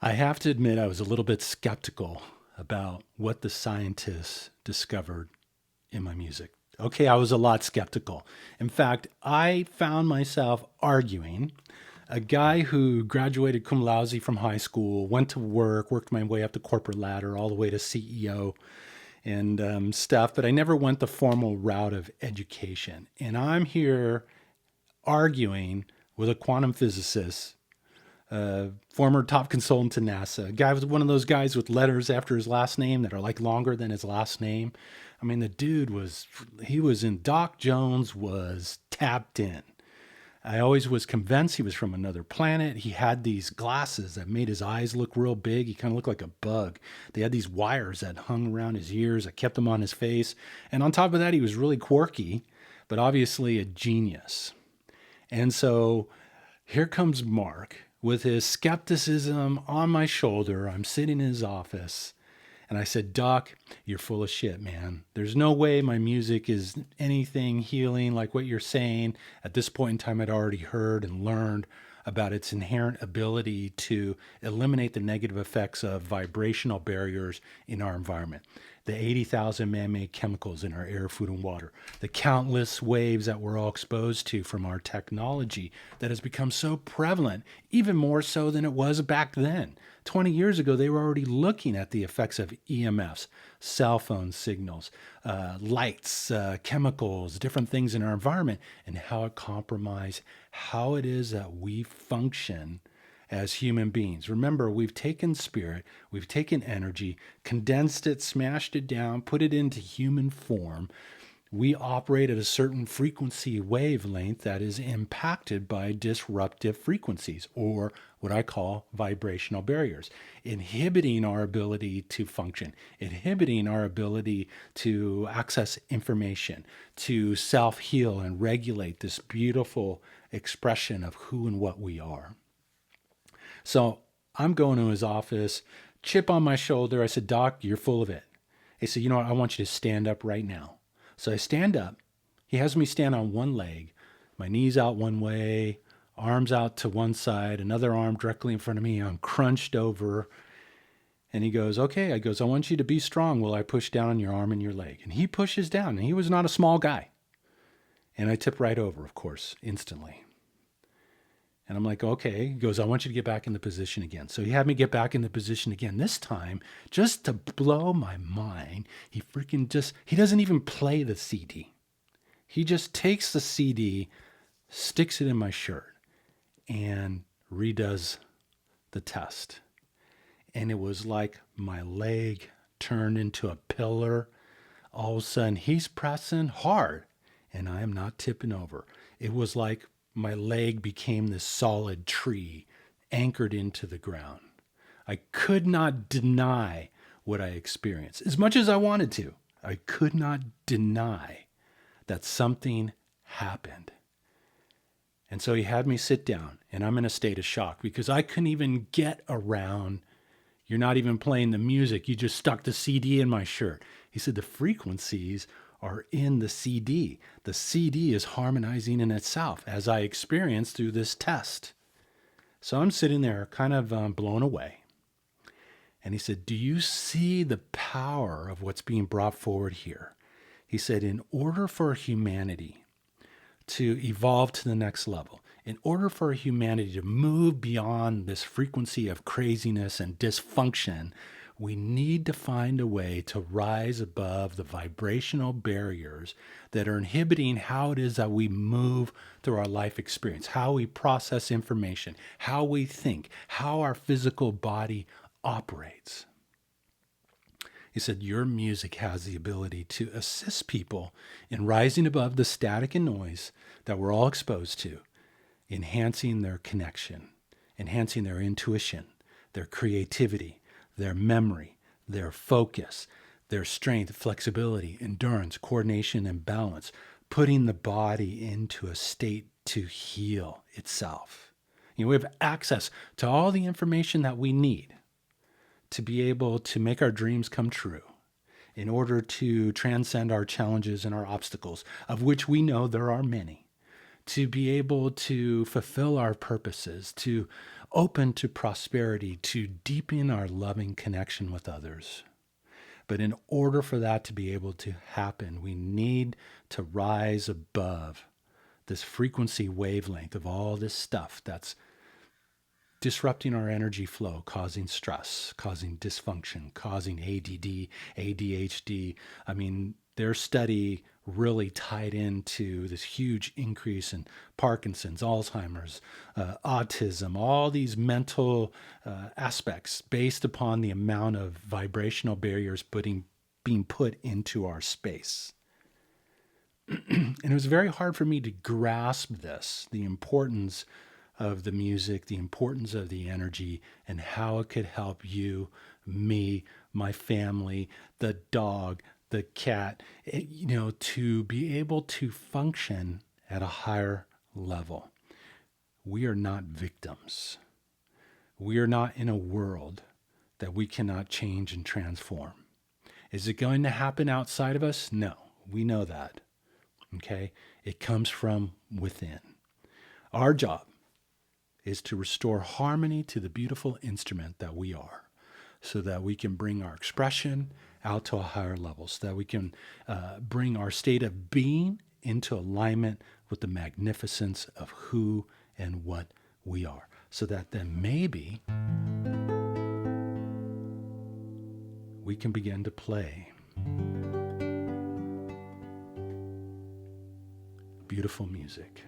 I have to admit, I was a little bit skeptical about what the scientists discovered in my music. Okay, I was a lot skeptical. In fact, I found myself arguing. A guy who graduated cum laude from high school, went to work, worked my way up the corporate ladder, all the way to CEO and stuff, but I never went the formal route of education. And I'm here arguing with a quantum physicist, former top consultant to NASA. A guy was one of those guys with letters after his last name that are like longer than his last name. I mean, the dude he was in, Doc Jones was tapped in. I always was convinced he was from another planet. He had these glasses that made his eyes look real big. He kind of looked like a bug. They had these wires that hung around his ears that kept him on his face. And on top of that, he was really quirky, but obviously a genius. And so here comes Mark with his skepticism on my shoulder. I'm sitting in his office. And I said, Doc, you're full of shit, man. There's no way my music is anything healing like what you're saying. At this point in time, I'd already heard and learned about its inherent ability to eliminate the negative effects of vibrational barriers in our environment. The 80,000 man-made chemicals in our air, food, and water. The countless waves that we're all exposed to from our technology that has become so prevalent, even more so than it was back then. 20 years ago, they were already looking at the effects of EMFs, cell phone signals, lights, chemicals, different things in our environment, and how it compromises how it is that we function as human beings. Remember, we've taken spirit, we've taken energy, condensed it, smashed it down, put it into human form. We operate at a certain frequency wavelength that is impacted by disruptive frequencies, or what I call vibrational barriers, inhibiting our ability to function, inhibiting our ability to access information, to self-heal and regulate this beautiful expression of who and what we are. So I'm going to his office, chip on my shoulder. I said, Doc, you're full of it. He said, you know what? I want you to stand up right now. So I stand up. He has me stand on one leg, my knees out one way, arms out to one side, another arm directly in front of me. I'm crunched over. And he goes, okay. I goes, I want you to be strong while I push down on your arm and your leg. And he pushes down. And he was not a small guy. And I tip right over, of course, instantly. And I'm like, okay. He goes, I want you to get back in the position again. So he had me get back in the position again. This time, just to blow my mind, he doesn't even play the CD. He just takes the CD, sticks it in my shirt, and redoes the test. And it was like my leg turned into a pillar. All of a sudden, he's pressing hard, and I am not tipping over. It was like my leg became this solid tree anchored into the ground. I could not deny what I experienced. As much as I wanted to, I could not deny that something happened. And so he had me sit down, and I'm in a state of shock because I couldn't even get around, you're not even playing the music, you just stuck the CD in my shirt. He said the frequencies are in the CD. The CD is harmonizing in itself, as I experienced through this test. So I'm sitting there kind of blown away. And he said, do you see the power of what's being brought forward here? He said, in order for humanity to evolve to the next level, in order for humanity to move beyond this frequency of craziness and dysfunction, we need to find a way to rise above the vibrational barriers that are inhibiting how it is that we move through our life experience, how we process information, how we think, how our physical body operates. He said, your music has the ability to assist people in rising above the static and noise that we're all exposed to, enhancing their connection, enhancing their intuition, their creativity, their memory, their focus, their strength, flexibility, endurance, coordination, and balance, putting the body into a state to heal itself. You know, we have access to all the information that we need to be able to make our dreams come true in order to transcend our challenges and our obstacles, of which we know there are many, to be able to fulfill our purposes, to open to prosperity, to deepen our loving connection with others. But in order for that to be able to happen, we need to rise above this frequency wavelength of all this stuff that's disrupting our energy flow, causing stress, causing dysfunction, causing ADD, ADHD. I mean, their study really tied into this huge increase in Parkinson's, Alzheimer's, autism, all these mental aspects based upon the amount of vibrational barriers being put into our space. And it was very hard for me to grasp this, the importance of the music, the importance of the energy, and how it could help you, me, my family, the dog, the cat, to be able to function at a higher level. We are not victims. We are not in a world that we cannot change and transform. Is it going to happen outside of us? No, we know that. Okay? It comes from within. Our job is to restore harmony to the beautiful instrument that we are, so that we can bring our expression out to a higher level, so that we can bring our state of being into alignment with the magnificence of who and what we are, so that then maybe we can begin to play beautiful music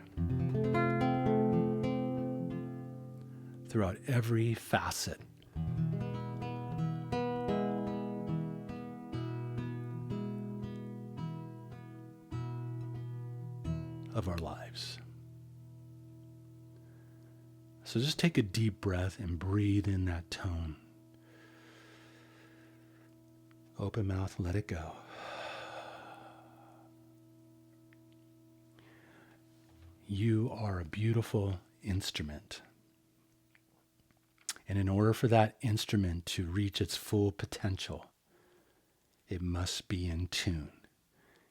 throughout every facet of our lives. So just take a deep breath and breathe in that tone. Open mouth, let it go. You are a beautiful instrument. And in order for that instrument to reach its full potential, it must be in tune.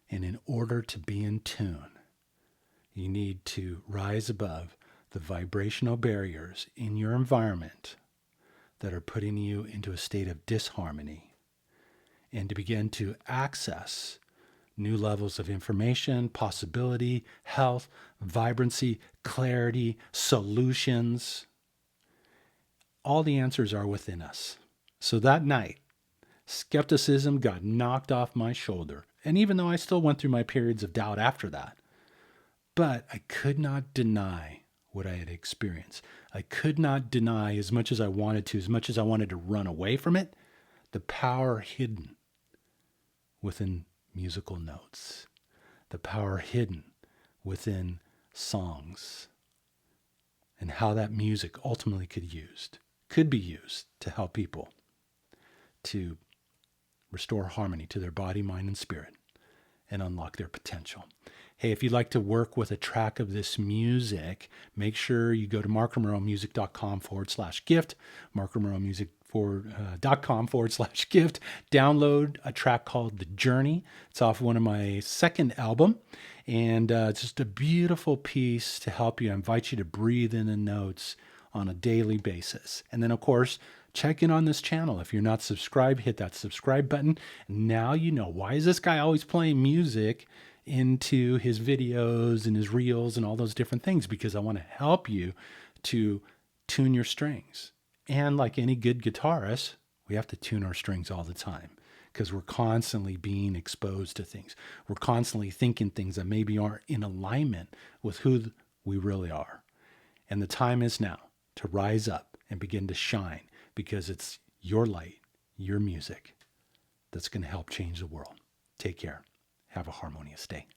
And in order to be in tune, you need to rise above the vibrational barriers in your environment that are putting you into a state of disharmony, and to begin to access new levels of information, possibility, health, vibrancy, clarity, solutions. All the answers are within us. So that night, skepticism got knocked off my shoulder. And even though I still went through my periods of doubt after that, but I could not deny what I had experienced. I could not deny, as much as I wanted to, as much as I wanted to run away from it, the power hidden within musical notes, the power hidden within songs, and how that music ultimately could be used to help people to restore harmony to their body, mind, and spirit, and unlock their potential. Hey, if you'd like to work with a track of this music, make sure you go to markromeromusic.com/gift, markromeromusic.com/gift. Download a track called The Journey. It's off one of my second album, and it's just a beautiful piece to help you. I invite you to breathe in the notes on a daily basis. And then, of course, check in on this channel. If you're not subscribed, hit that subscribe button. Now you know, why is this guy always playing music into his videos and his reels and all those different things? Because I want to help you to tune your strings. And like any good guitarist, we have to tune our strings all the time, because we're constantly being exposed to things. We're constantly thinking things that maybe aren't in alignment with who we really are. And the time is now to rise up and begin to shine, because it's your light, your music, that's going to help change the world. Take care. Have a harmonious day.